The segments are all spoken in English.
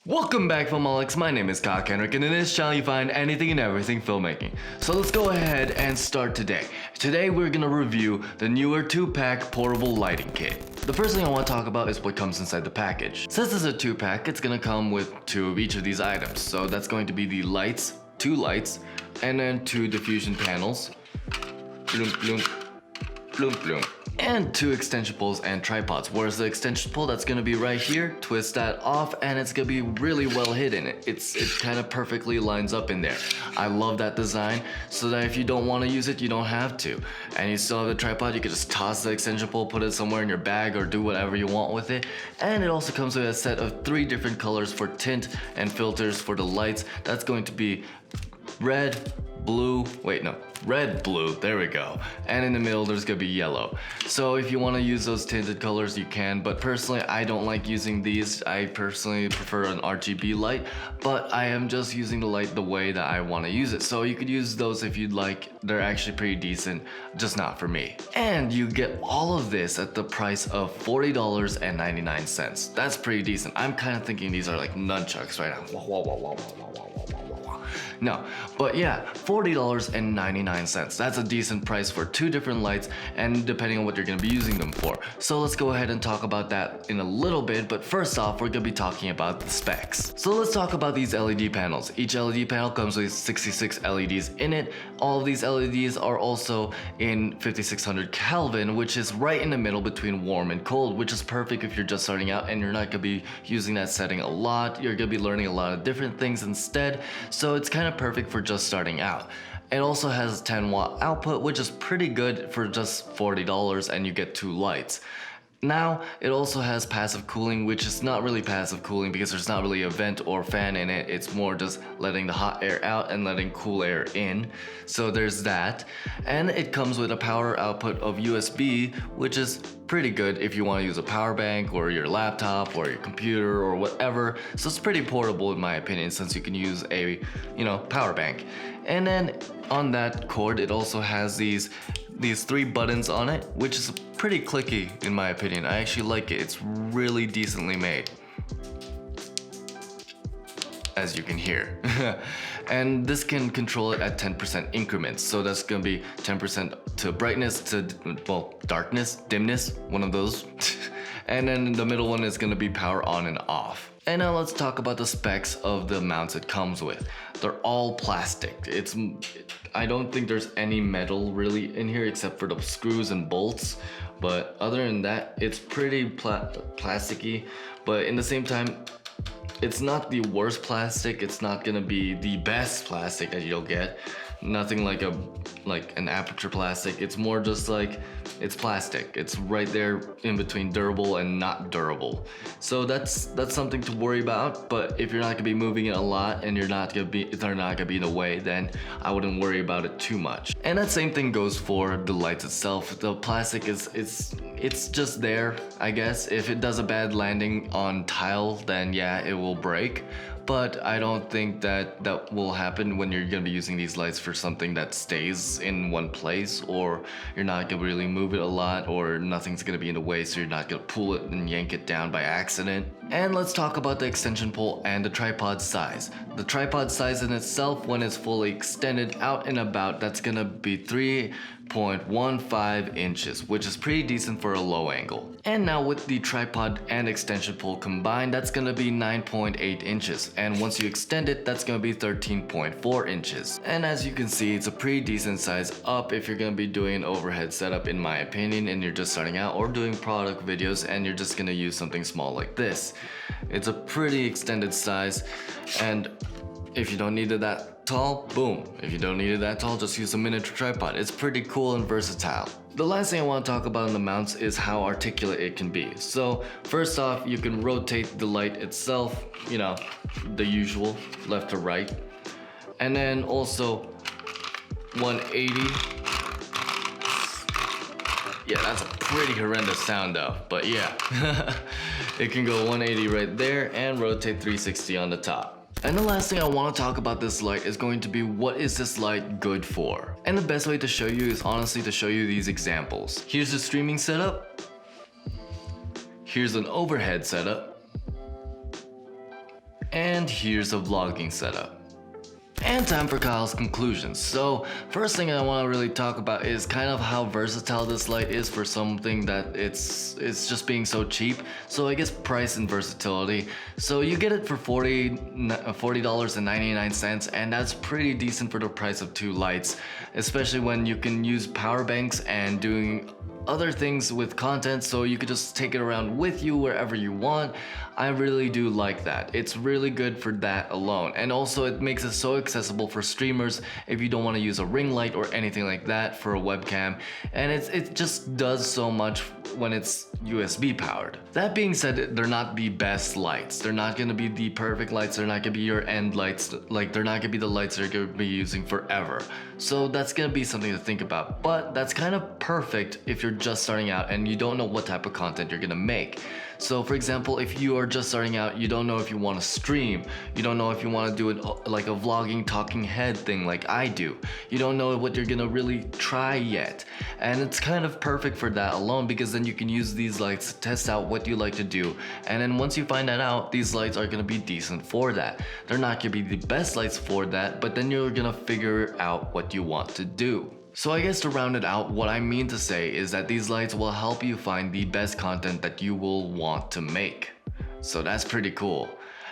Welcome back, Filmaholics. My name is Kyle Kenrick, and in this channel you find anything and everything filmmaking. So let's go ahead and start today. Today we're gonna review the newer 2-pack portable lighting kit. The first thing I want to talk about is what comes inside the package. Since it's a 2-pack, it's gonna come with 2 of each of these items. So that's going to be the lights, 2 lights, and then 2 diffusion panels. Bloom, bloom, bloom, bloom. And 2 extension poles and tripods. Whereas the extension pole that's gonna be right here, twist that off and it's gonna be really well hidden. It kind of perfectly lines up in there. I love that design so that if you don't want to use it, you don't have to. And you still have the tripod, you can just toss the extension pole, put it somewhere in your bag or do whatever you want with it. And it also comes with a set of 3 different colors for tint and filters for the lights. That's going to be red, blue, red, blue, there we go. And in the middle there's gonna be yellow. So if you want to use those tinted colors you can, but personally I don't like using these. I personally prefer an RGB light, but I am just using the light the way that I want to use it. So you could use those if you'd like. They're actually pretty decent, just not for me. And you get all of this at the price of $40.99. That's pretty decent. I'm kind of thinking these are like nunchucks right now. No, but yeah, $40.99. That's a decent price for 2 different lights, and depending on what you're gonna be using them for. So let's go ahead and talk about that in a little bit, but first off, we're gonna be talking about the specs. So let's talk about these LED panels. Each LED panel comes with 66 LEDs in it. All of these LEDs are also in 5600 Kelvin, which is right in the middle between warm and cold, which is perfect if you're just starting out and you're not gonna be using that setting a lot. You're gonna be learning a lot of different things instead, so it's kind of perfect for just starting out. It also has a 10-watt output, which is pretty good for just $40, and you get 2 lights. Now, it also has passive cooling, which is not really passive cooling because there's not really a vent or fan in it. It's more just letting the hot air out and letting cool air in. So there's that. And it comes with a power output of USB, which is pretty good if you want to use a power bank or your laptop or your computer or whatever. So it's pretty portable in my opinion, since you can use a, power bank. And then on that cord, it also has these 3 buttons on it, which is pretty clicky in my opinion. I actually like it. It's really decently made, as you can hear. And this can control it at 10% increments. So that's gonna be 10% to brightness, to, darkness, dimness, one of those. And then the middle one is gonna be power on and off. And now let's talk about the specs of the mounts it comes with. They're all plastic. I don't think there's any metal really in here except for the screws and bolts. But other than that, it's pretty plasticky. But in the same time, it's not the worst plastic. It's not gonna be the best plastic that you'll get. Nothing like an aperture plastic. It's more just like, it's plastic. It's right there in between durable and not durable. So that's something to worry about. But if you're not gonna be moving it a lot and they're not gonna be in the way, then I wouldn't worry about it too much. And that same thing goes for the lights itself. The plastic it's just there, I guess. If it does a bad landing on tile, then yeah, it will break. But I don't think that will happen when you're gonna be using these lights for something that stays in one place, or you're not gonna really move it a lot, or nothing's gonna be in the way, so you're not gonna pull it and yank it down by accident. And let's talk about the extension pole and the tripod size. The tripod size in itself, when it's fully extended out and about, that's gonna be 3.15 inches, which is pretty decent for a low angle. And now with the tripod and extension pole combined, that's gonna be 9.8 inches. And once you extend it, that's gonna be 13.4 inches. And as you can see, it's a pretty decent size up if you're gonna be doing an overhead setup, in my opinion, and you're just starting out, or doing product videos and you're just gonna use something small like this. It's a pretty extended size, and if you don't need it that tall, boom. If you don't need it that tall, just use a miniature tripod. It's pretty cool and versatile. The last thing I want to talk about in the mounts is how articulate it can be. So first off, you can rotate the light itself, the usual, left to right. And then also 180. Yeah, that's a pretty horrendous sound though, but yeah. It can go 180 right there and rotate 360 on the top. And the last thing I want to talk about this light is going to be, what is this light good for? And the best way to show you is honestly to show you these examples. Here's the streaming setup. Here's an overhead setup. And here's a vlogging setup. And time for Kyle's conclusions. So first thing I want to really talk about is kind of how versatile this light is for something that it's just being so cheap. So I guess price and versatility. So you get it for $40.99, and that's pretty decent for the price of two lights, especially when you can use power banks and doing other things with content, so you could just take it around with you wherever you want. I really do like that. It's really good for that alone, and also it makes it so accessible for streamers if you don't want to use a ring light or anything like that for a webcam, and it just does so much when it's USB powered. That being said, they're not the best lights. They're not going to be the perfect lights. They're not going to be your end lights. Like, they're not going to be the lights that you're going to be using forever. So that's going to be something to think about. But that's kind of perfect if you're just starting out and you don't know what type of content you're going to make. So for example, if you are just starting out, you don't know if you want to stream, you don't know if you want to do it like a vlogging talking head thing like I do, you don't know what you're gonna really try yet, and it's kind of perfect for that alone, because then you can use these lights to test out what you like to do, and then once you find that out, these lights are gonna be decent for that. They're not gonna be the best lights for that, but then you're gonna figure out what you want to do. So I guess to round it out, what I mean to say is that these lights will help you find the best content that you will want to make. So that's pretty cool,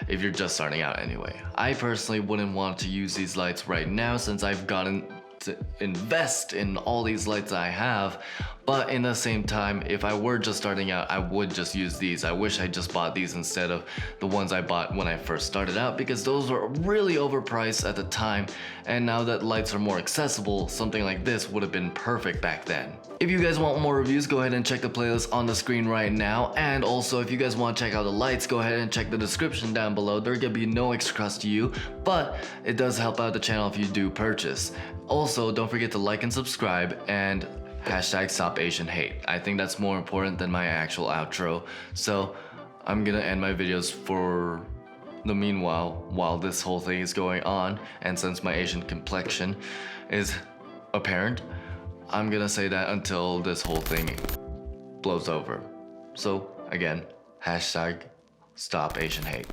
if you're just starting out anyway. I personally wouldn't want to use these lights right now since I've gotten to invest in all these lights I have, but in the same time, if I were just starting out, I would just use these. I wish I just bought these instead of the ones I bought when I first started out, because those were really overpriced at the time, and now that lights are more accessible, something like this would have been perfect back then. If you guys want more reviews, go ahead and check the playlist on the screen right now, and also if you guys want to check out the lights, go ahead and check the description down below. There gonna be no extra cost to you, but it does help out the channel if you do purchase. Also, don't forget to like and subscribe, and hashtag stop Asian hate. I think that's more important than my actual outro. So I'm gonna end my videos for the meanwhile while this whole thing is going on, and since my Asian complexion is apparent, I'm gonna say that until this whole thing blows over. So again, hashtag stop Asian hate.